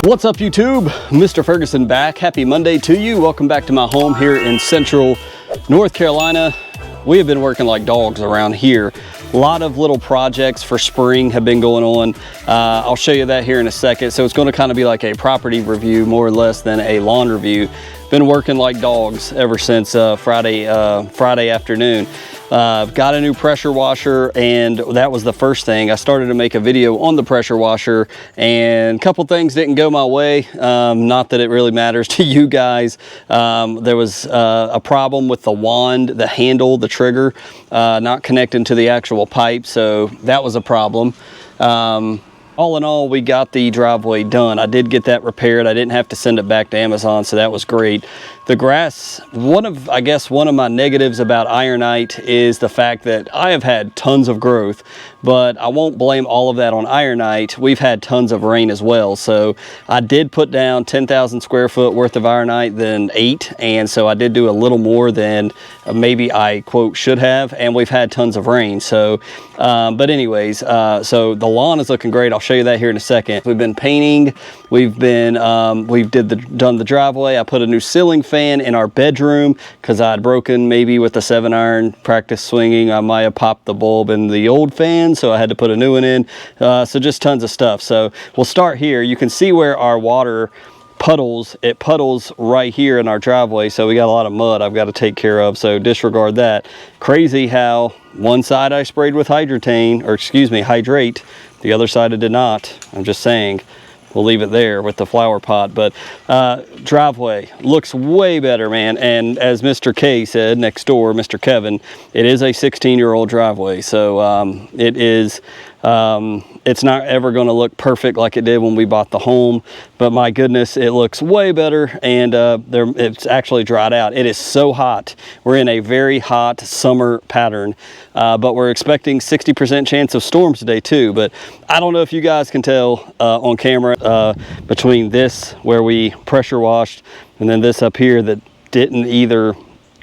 What's up, YouTube? Mr. Ferguson back. Happy Monday to you. Welcome back to my home here in Central North Carolina. We have been working like dogs around here. A lot of little projects for spring have been going on. I'll show you that here in a second. So it's going to kind of be like a property review more or less than a lawn review. Been working like dogs ever since Friday afternoon. Got a new pressure washer, and that was the first thing. I started to make a video on the pressure washer, and a couple things didn't go my way. Not that it really matters to you guys. There was a problem with the wand, the handle, the trigger, not connecting to the actual pipe, so that was a problem. All in all, we got the driveway done. I did get that repaired. I didn't have to send it back to Amazon, so that was great. The grass, one of my negatives about Ironite is the fact that I have had tons of growth, but I won't blame all of that on Ironite. We've had tons of rain as well. So I did put down 10,000 square foot worth of Ironite than 8. And so I did do a little more than maybe I quote should have, and we've had tons of rain. So, but anyways, so the lawn is looking great. I'll show you that here in a second. We've been painting. We've been, done the driveway. I put a new ceiling fan in our bedroom because I had broken maybe with the 7-iron practice swinging. I might have popped the bulb in the old fan, so I had to put a new one in. So just tons of stuff. So we'll start here. You can see where our water puddles. It puddles right here in our driveway, so we got a lot of mud I've got to take care of, so disregard that. Crazy how one side I sprayed with hydrate, the other side I did not. I'm just saying. We'll leave it there with the flower pot. But driveway looks way better, man. And as Mr. K said next door, Mr. Kevin, it is a 16-year-old driveway. So it is, it's not ever going to look perfect like it did when we bought the home. But my goodness, it looks way better. And it's actually dried out. It is so hot. We're in a very hot summer pattern. But we're expecting 60% chance of storms today too. But I don't know if you guys can tell on camera between this where we pressure washed and then this up here that didn't either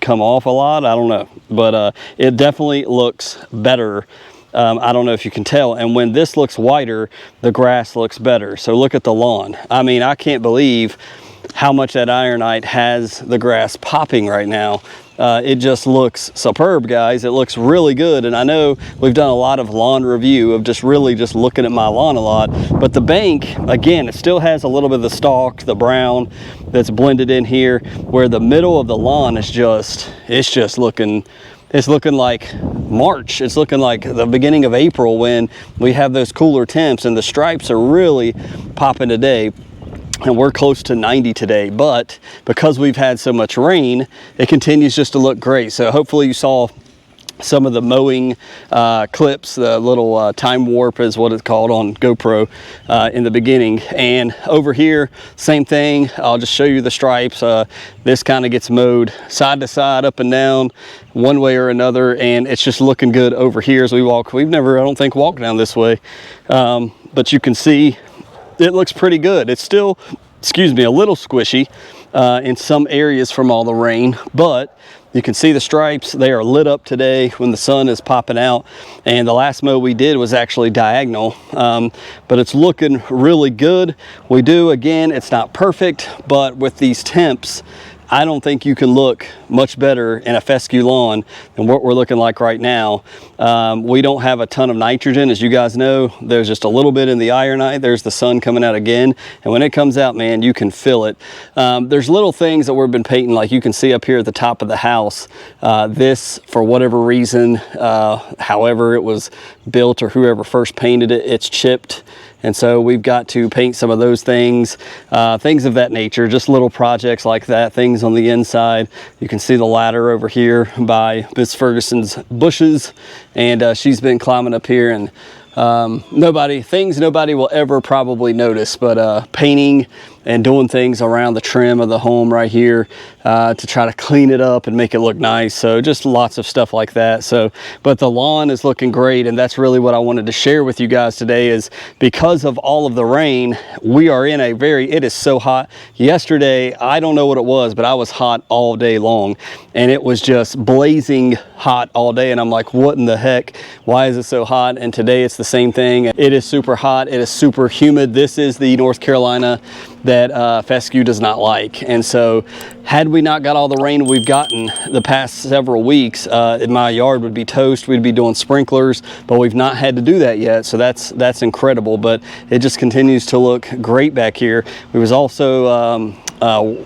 come off a lot. I don't know, but it definitely looks better. I don't know if you can tell. And when this looks whiter, the grass looks better. So look at the lawn. I mean, I can't believe how much that Ironite has the grass popping right now. It just looks superb, guys. It looks really good. And I know we've done a lot of lawn review of just looking at my lawn a lot, but the bank, again, it still has a little bit of the stalk, the brown that's blended in here, where the middle of the lawn is it's looking like March. It's looking like the beginning of April when we have those cooler temps, and the stripes are really popping today. And we're close to 90 today, but because we've had so much rain, it continues just to look great. So hopefully you saw some of the mowing clips, the little time warp is what it's called on GoPro in the beginning. And over here, same thing. I'll just show you the stripes. This kind of gets mowed side to side, up and down, one way or another, and it's just looking good over here as we walk. We've never, I don't think, walked down this way, but you can see it looks pretty good. It's still, a little squishy in some areas from all the rain, but you can see the stripes. They are lit up today when the sun is popping out. And the last mow we did was actually diagonal, but it's looking really good. Again, it's not perfect, but with these temps, I don't think you can look much better in a fescue lawn than what we're looking like right now. We don't have a ton of nitrogen, as you guys know. There's just a little bit in the Ironite. There's the sun coming out again, and when it comes out, man, you can feel it. There's little things that we've been painting, like you can see up here at the top of the house. This, for whatever reason, however it was built or whoever first painted it, it's chipped. And so we've got to paint some of those things, things of that nature, just little projects like that, things on the inside. You can see the ladder over here by Miss Ferguson's bushes, and she's been climbing up here, and nobody will ever probably notice, but painting and doing things around the trim of the home right here to try to clean it up and make it look nice. So just lots of stuff like that. So, but the lawn is looking great, and that's really what I wanted to share with you guys today, is because of all of the rain, we are in it is so hot. Yesterday, I don't know what it was, but I was hot all day long, and it was just blazing hot all day, and I'm like, what in the heck? Why is it so hot? And today it's the the same thing. It is super hot, it is super humid. This is the North Carolina that fescue does not like. And so had we not got all the rain we've gotten the past several weeks, my yard would be toast. We'd be doing sprinklers, but we've not had to do that yet. So that's incredible, but it just continues to look great back here. We was also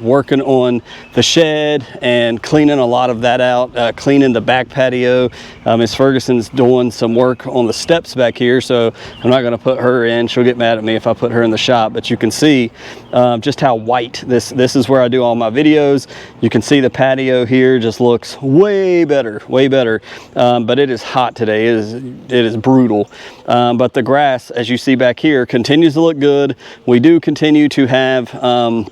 working on the shed and cleaning a lot of that out, cleaning the back patio. Miss Ferguson's doing some work on the steps back here, so I'm not going to put her in. She'll get mad at me if I put her in the shop, but you can see just how white this is where I do all my videos. You can see the patio here just looks way better, but it is hot today. It is brutal, but the grass, as you see back here, continues to look good. We do continue to have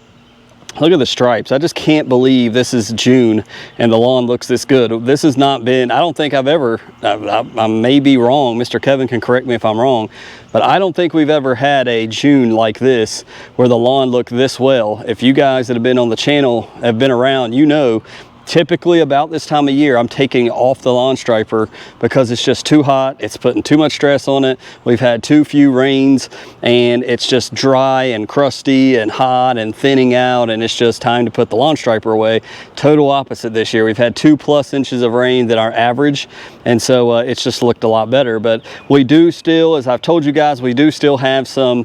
look at the stripes. I just can't believe this is June and the lawn looks this good. This has not been, I don't think I've ever, I may be wrong, Mr. Kevin can correct me if I'm wrong, but I don't think we've ever had a June like this where the lawn looked this well. If you guys that have been on the channel have been around, you know, typically about this time of year, I'm taking off the lawn striper because it's just too hot. It's putting too much stress on it. We've had too few rains and it's just dry and crusty and hot and thinning out, and it's just time to put the lawn striper away. Total opposite this year. We've had 2+ inches of rain than our average, and so it's just looked a lot better. But we do still, as I've told you guys, we do still have some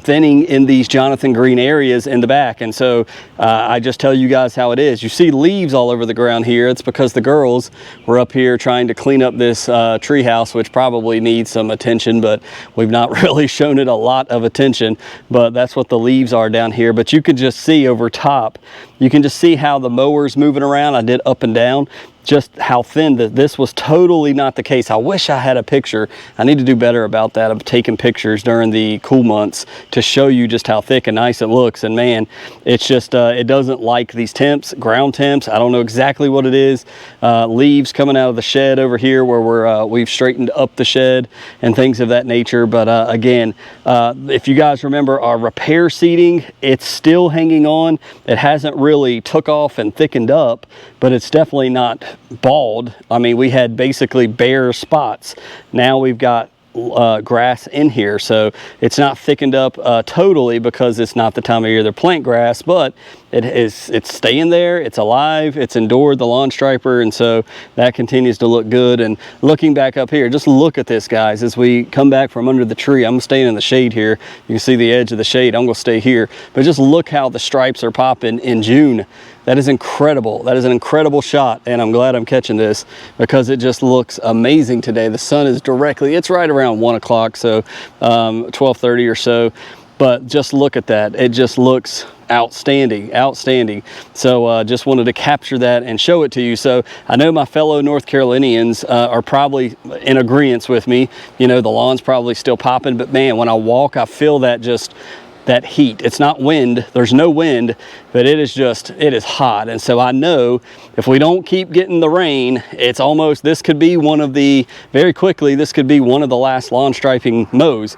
thinning in these Jonathan Green areas in the back. And so I just tell you guys how it is. You see leaves all over the ground here. It's because the girls were up here trying to clean up this tree house, which probably needs some attention, but we've not really shown it a lot of attention. But that's what the leaves are down here. But you could just see over top, you can just see how the mower's moving around. I did up and down, just how thin that this was totally not the case. I wish I had a picture. I need to do better about that, of taking pictures during the cool months to show you just how thick and nice it looks. And man, it's just it doesn't like these temps, ground temps. I don't know exactly what it is. Leaves coming out of the shed over here where we've straightened up the shed and things of that nature. But again, if you guys remember our repair seating, it's still hanging on. It hasn't really took off and thickened up, but it's definitely not bald. I mean, we had basically bare spots. Now we've got grass in here, so it's not thickened up totally because it's not the time of year to plant grass, but it's staying there, it's alive, it's endured the lawn striper, and so that continues to look good. And looking back up here, just look at this, guys, as we come back from under the tree. I'm staying in the shade here. You can see the edge of the shade. I'm gonna stay here, but just look how the stripes are popping in June. That is incredible. That is an incredible shot, and I'm glad I'm catching this because it just looks amazing today. The sun is directly, it's right around 1 o'clock, so 12:30 or so, but just look at that. It just looks outstanding. So just wanted to capture that and show it to you. So I know my fellow North Carolinians are probably in agreement with me. You know, the lawn's probably still popping, but man, when I walk, I feel that that heat. It's not wind, there's no wind, but it is hot. And so I know if we don't keep getting the rain, it's almost, this could be one of the, very quickly, this could be one of the last lawn striping mows.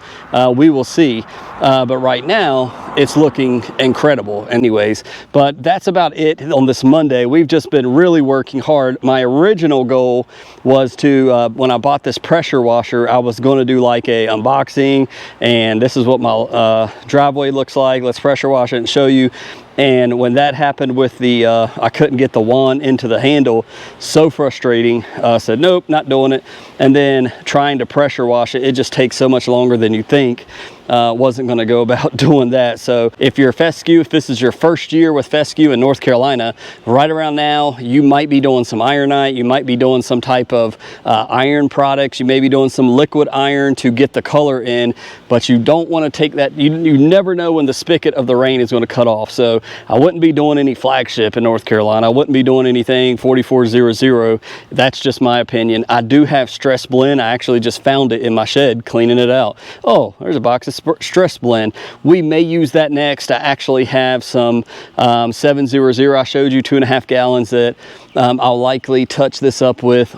We will see. But right now, it's looking incredible anyways. But that's about it on this Monday. We've just been really working hard. My original goal was to, when I bought this pressure washer, I was going to do like a unboxing, and this is what my driveway looks like. Let's pressure wash it and show you. And when that happened with the, I couldn't get the wand into the handle, so frustrating. Said, nope, not doing it. And then trying to pressure wash it, it just takes so much longer than you think. Wasn't going to go about doing that. So if you're fescue, if this is your first year with fescue in North Carolina, right around now, you might be doing some ironite. You might be doing some type of iron products. You may be doing some liquid iron to get the color in, but you don't want to take that. You never know when the spigot of the rain is going to cut off. So I wouldn't be doing any flagship in North Carolina. I wouldn't be doing anything 4400. That's just my opinion. I do have Stress Blend. I actually just found it in my shed cleaning it out. Oh, there's a box of Stress Blend. We may use that next. I actually have some 700. I showed you 2.5 gallons that I'll likely touch this up with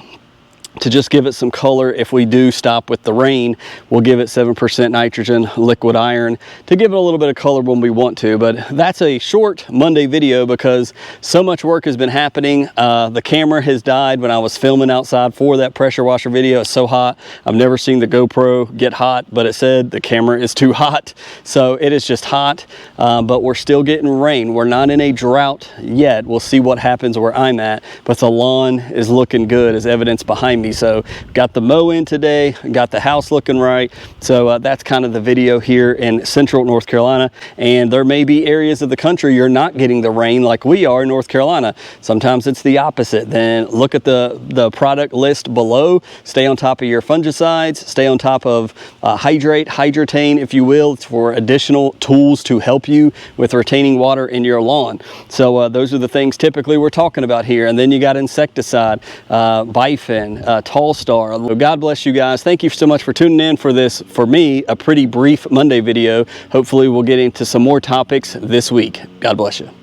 to just give it some color. If we do stop with the rain, we'll give it 7% nitrogen liquid iron to give it a little bit of color when we want to. But that's a short Monday video because so much work has been happening. The camera has died when I was filming outside for that pressure washer video. It's so hot. I've never seen the GoPro get hot, but it said the camera is too hot. So it is just hot, but we're still getting rain. We're not in a drought yet. We'll see what happens where I'm at, but the lawn is looking good as evidence behind me. So got the mow in today, got the house looking right. So that's kind of the video here in central North Carolina. And there may be areas of the country you're not getting the rain like we are in North Carolina. Sometimes it's the opposite. Then look at the product list below. Stay on top of your fungicides, stay on top of Hydratane, if you will. It's for additional tools to help you with retaining water in your lawn. So those are the things typically we're talking about here. And then you got insecticide, Bifin, Tall Star. God bless you guys. Thank you so much for tuning in for this, for me, a pretty brief Monday video. Hopefully we'll get into some more topics this week. God bless you.